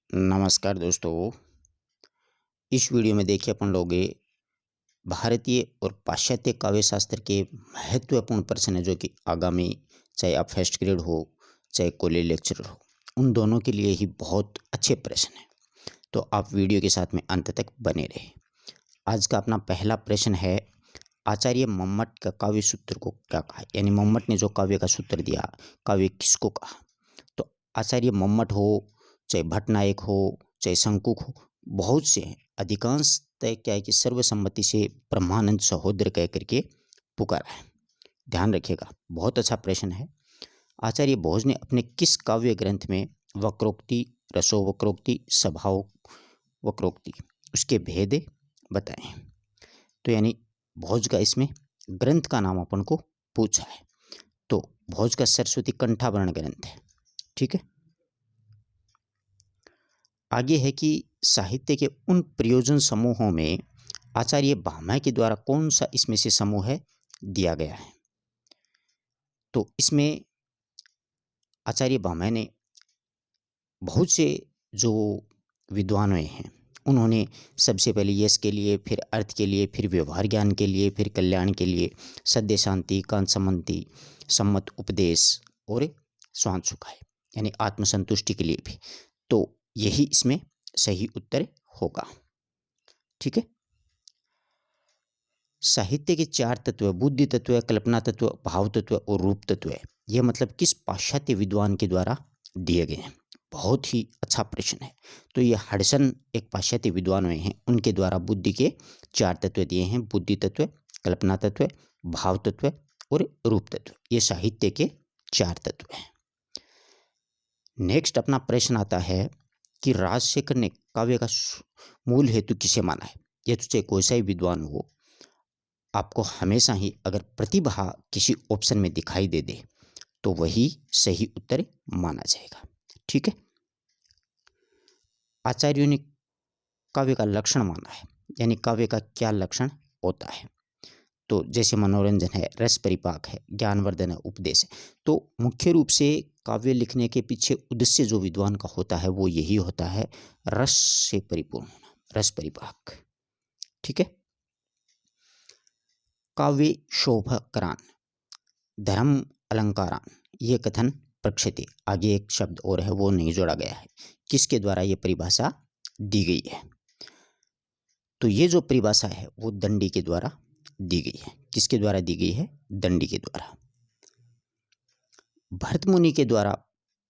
नमस्कार दोस्तों। इस वीडियो में देखिए अपन लोग भारतीय और पाश्चात्य काव्य शास्त्र के महत्वपूर्ण प्रश्न है जो कि आगामी चाहे आप फर्स्ट ग्रेड हो चाहे कॉलेज लेक्चरर हो उन दोनों के लिए ही बहुत अच्छे प्रश्न हैं। तो आप वीडियो के साथ में अंत तक बने रहे। आज का अपना पहला प्रश्न है, आचार्य मम्मट का काव्य सूत्र को क्या कहा, यानी मम्मट ने जो काव्य का सूत्र दिया काव्य किसको कहा। तो आचार्य मम्मट हो चाहे भट्टनायक हो चाहे शंकुक हो, बहुत से हैं। अधिकांश तय क्या है कि सर्वसम्मति से ब्रह्मानंद सहोदर कह करके पुकारा है। ध्यान रखिएगा, बहुत अच्छा प्रश्न है। आचार्य भोज ने अपने किस काव्य ग्रंथ में वक्रोक्ति, रसोवक्रोक्ति, स्वभाव वक्रोक्ति उसके भेद बताएं। तो यानी भोज का इसमें ग्रंथ का नाम अपन को पूछा है। तो भोज का सरस्वती कंठाभरण ग्रंथ है। ठीक है। आगे है कि साहित्य के उन प्रयोजन समूहों में आचार्य भामह के द्वारा कौन सा इसमें से समूह है दिया गया है। तो इसमें आचार्य भामह ने बहुत से जो विद्वान हुए हैं उन्होंने सबसे पहले यश के लिए, फिर अर्थ के लिए, फिर व्यवहार ज्ञान के लिए, फिर कल्याण के लिए सद्य शांति, कांत सम्मति, सम्मत उपदेश और स्वांत सुखाए यानी आत्मसंतुष्टि के लिए भी। तो यही इसमें सही उत्तर होगा। ठीक है। साहित्य के चार तत्व बुद्धि तत्व, कल्पना तत्व, भाव तत्व और रूप तत्व है। यह मतलब किस पाश्चात्य विद्वान के द्वारा दिए गए हैं। बहुत ही अच्छा प्रश्न है। तो ये हडसन एक पाश्चात्य विद्वान हुए हैं, उनके द्वारा बुद्धि के चार तत्व दिए हैं। बुद्धि तत्व, कल्पना तत्व, भाव तत्व और रूप तत्व, ये साहित्य के चार तत्व हैं। नेक्स्ट अपना प्रश्न आता है कि राजशेखर ने काव्य का मूल हेतु किसे माना है। यह तो चाहे कोई सा ही विद्वान हो, आपको हमेशा ही अगर प्रतिभा किसी ऑप्शन में दिखाई दे तो वही सही उत्तर माना जाएगा। ठीक है। आचार्यों ने काव्य का लक्षण माना है, यानी काव्य का क्या लक्षण होता है। तो जैसे मनोरंजन है, रस परिपाक है, ज्ञानवर्धन है, उपदेश है। तो मुख्य रूप से काव्य लिखने के पीछे उद्देश्य जो विद्वान का होता है वो यही होता है, रस से परिपूर्ण होना, रस परिपाक। ठीक है। काव्य शोभकरान, धर्म अलंकारान, ये कथन प्रक्षेते, आगे एक शब्द और है वो नहीं जोड़ा गया है। किसके द्वारा ये परिभाषा दी गई है। तो ये जो परिभाषा है वो दंडी के द्वारा दी गई है। किसके द्वारा दी गई है? दंडी के द्वारा। भरत मुनि के द्वारा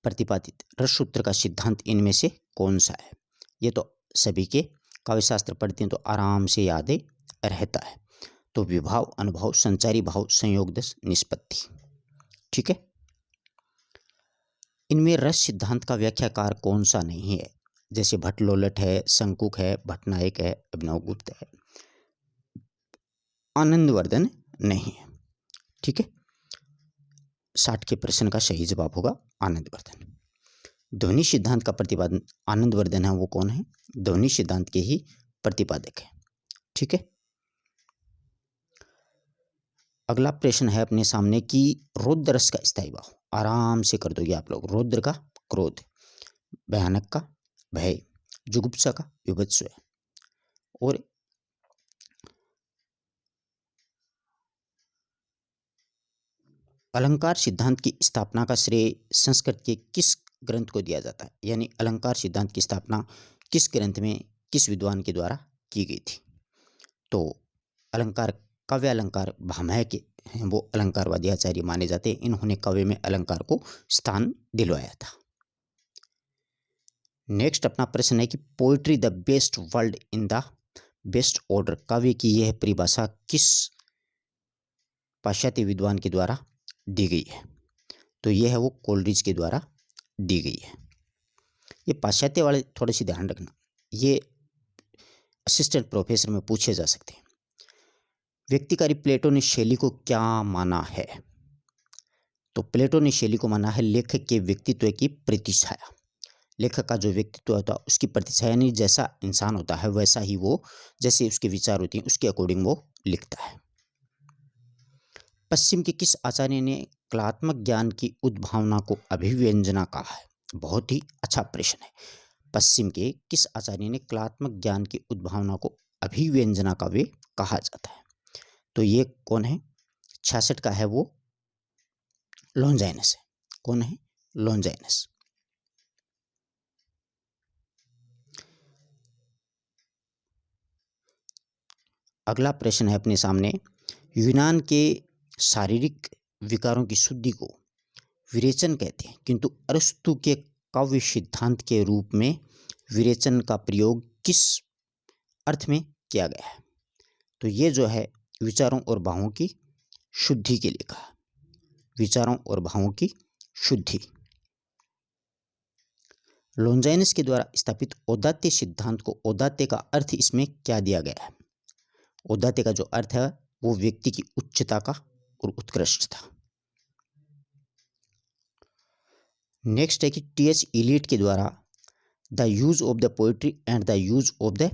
प्रतिपादित रस सूत्र का सिद्धांत इनमें से कौन सा है। ये तो सभी के काव्यशास्त्र पढ़ते हैं तो आराम से याद रहता है। तो विभाव, अनुभव, संचारी भाव, संयोग दस, निष्पत्ति। ठीक है। इनमें रस सिद्धांत का व्याख्याकार कौन सा नहीं है। जैसे भट्टलोलट है, शंकुक है, भट्टनायक है, अभिनवगुप्त है, आनंदवर्धन नहीं है। ठीक है। 60 के प्रश्न का सही जवाब होगा आनंदवर्धन। ध्वनि सिद्धांत का प्रतिपादन आनंदवर्धन है, वो कौन है? ध्वनि सिद्धांत के ही प्रतिपादक है। ठीक है। अगला प्रश्न है अपने सामने कि रौद्र रस का स्थायी भाव, आराम से कर दोगे आप लोग। रौद्र का क्रोध, भयानक का भय, जुगुप्सा का विभत्स और अलंकार सिद्धांत की स्थापना का श्रेय संस्कृत के किस ग्रंथ को दिया जाता है। यानी अलंकार सिद्धांत की स्थापना किस ग्रंथ में, किस विद्वान के द्वारा की गई थी। तो अलंकार, काव्य अलंकार भामह के हैं, वो अलंकारवादी आचार्य माने जाते हैं। इन्होंने काव्य में अलंकार को स्थान दिलवाया था। नेक्स्ट अपना प्रश्न है कि poetry the best world in the best order, काव्य की यह परिभाषा किस पाश्चात्य विद्वान के द्वारा दी गई है। तो यह है वो कोलरिज के द्वारा दी गई है। ये पाश्चात्य वाले थोड़े से ध्यान रखना, ये असिस्टेंट प्रोफेसर में पूछे जा सकते हैं। व्यक्तिकारी प्लेटो ने शैली को क्या माना है। तो प्लेटो ने शैली को माना है लेखक के व्यक्तित्व की प्रतिछाया। लेखक का जो व्यक्तित्व होता है उसकी प्रतिछाया, नहीं जैसा इंसान होता है वैसा ही वो, जैसे उसके विचार होते हैं उसके अकॉर्डिंग वो लिखता है। पश्चिम के किस आचार्य ने कलात्मक ज्ञान की उद्भावना को अभिव्यंजना कहा है। बहुत ही अच्छा प्रश्न है। पश्चिम के किस आचार्य ने कलात्मक ज्ञान की उद्भावना को अभिव्यंजना काव्य कहा जाता है? तो ये कौन है? 66 का है वो लॉन्जाइनस है। कौन है? लॉन्जाइनस। अगला प्रश्न है अपने सामने, यूनान के शारीरिक विकारों की शुद्धि को विरेचन कहते हैं, किंतु अरस्तु के काव्य सिद्धांत के रूप में विरेचन का प्रयोग किस अर्थ में किया गया है? तो ये जो है विचारों और भावों की शुद्धि के लिए कहा, विचारों और भावों की शुद्धि। लॉन्जाइनस के द्वारा स्थापित औदात्य सिद्धांत को, औदात्य का अर्थ इसमें क्या दिया गया है? औदात्य का जो अर्थ है वो व्यक्ति की उच्चता का और उत्कृष्टता। नेक्स्ट है कि टी.एच. इलियट के द्वारा the use of the poetry and the use of the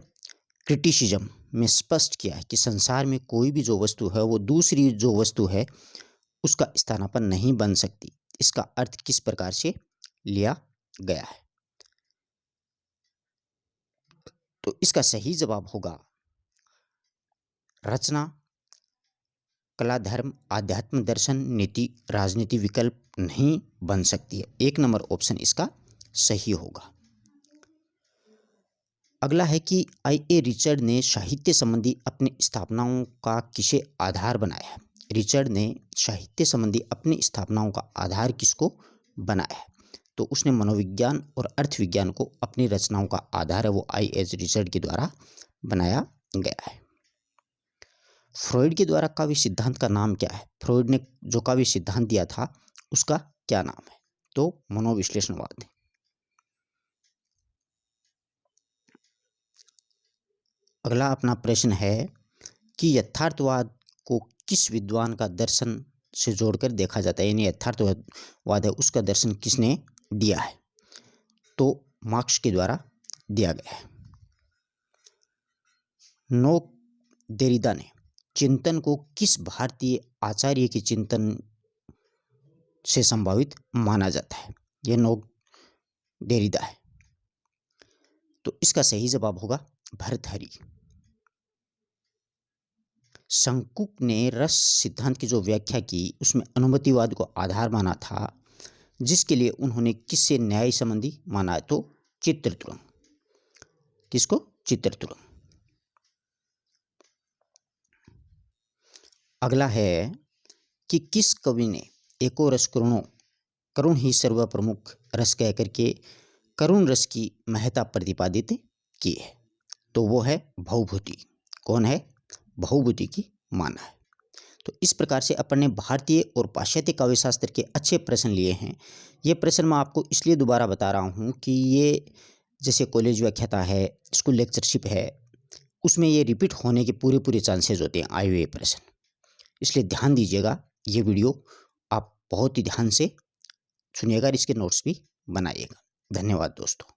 criticism में स्पष्ट किया है कि संसार में कोई भी जो वस्तु है वो दूसरी जो वस्तु है उसका स्थानापन्न नहीं बन सकती। इसका अर्थ किस प्रकार से लिया गया है? तो इसका सही जवाब होगा रचना, कला, धर्म, आध्यात्म, दर्शन, नीति, राजनीति विकल्प नहीं बन सकती है। 1 नंबर ऑप्शन इसका सही होगा। अगला है कि आई.ए. रिचर्ड ने साहित्य संबंधी अपनी स्थापनाओं का किसे आधार बनाया है? रिचर्ड ने साहित्य संबंधी अपनी स्थापनाओं का आधार किसको बनाया है? तो उसने मनोविज्ञान और अर्थविज्ञान को अपनी रचनाओं का आधार है वो आई.ए. रिचर्ड के द्वारा बनाया गया है। फ्रॉइड के द्वारा काव्य सिद्धांत का नाम क्या है? फ्रॉइड ने जो काव्य सिद्धांत दिया था उसका क्या नाम है? तो मनोविश्लेषणवाद है। अगला अपना प्रश्न है कि यथार्थवाद को किस विद्वान का दर्शन से जोड़कर देखा जाता है, यानी यथार्थवाद है उसका दर्शन किसने दिया है? तो मार्क्स के द्वारा दिया गया है। नोक देरिदा ने चिंतन को किस भारतीय आचार्य के चिंतन से संभावित माना जाता है? यह नोक देरिदा है। तो इसका सही जवाब होगा भर्तृहरि। शंकुक ने रस सिद्धांत की जो व्याख्या की उसमें अनुमतिवाद को आधार माना था, जिसके लिए उन्होंने किससे न्याय संबंधी माना? तो चित्रतुरंग। किसको? चित्रतुरंग। अगला है कि किस कवि ने एको रस करुणों, करुण ही सर्वप्रमुख रस कह करके करुण रस की महत्ता प्रतिपादित की है? तो वो है भवभूति। कौन है? भवभूति की माना है। तो इस प्रकार से अपन ने भारतीय और पाश्चात्य काव्य शास्त्र के अच्छे प्रश्न लिए हैं। ये प्रश्न मैं आपको इसलिए दोबारा बता रहा हूँ कि ये जैसे कॉलेज व्याख्याता है, स्कूल लेक्चरशिप है, उसमें ये रिपीट होने के पूरे चांसेस होते हैं आए हुए प्रश्न। इसलिए ध्यान दीजिएगा, ये वीडियो आप बहुत ही ध्यान से सुनिएगा और इसके नोट्स भी बनाइएगा। धन्यवाद दोस्तों।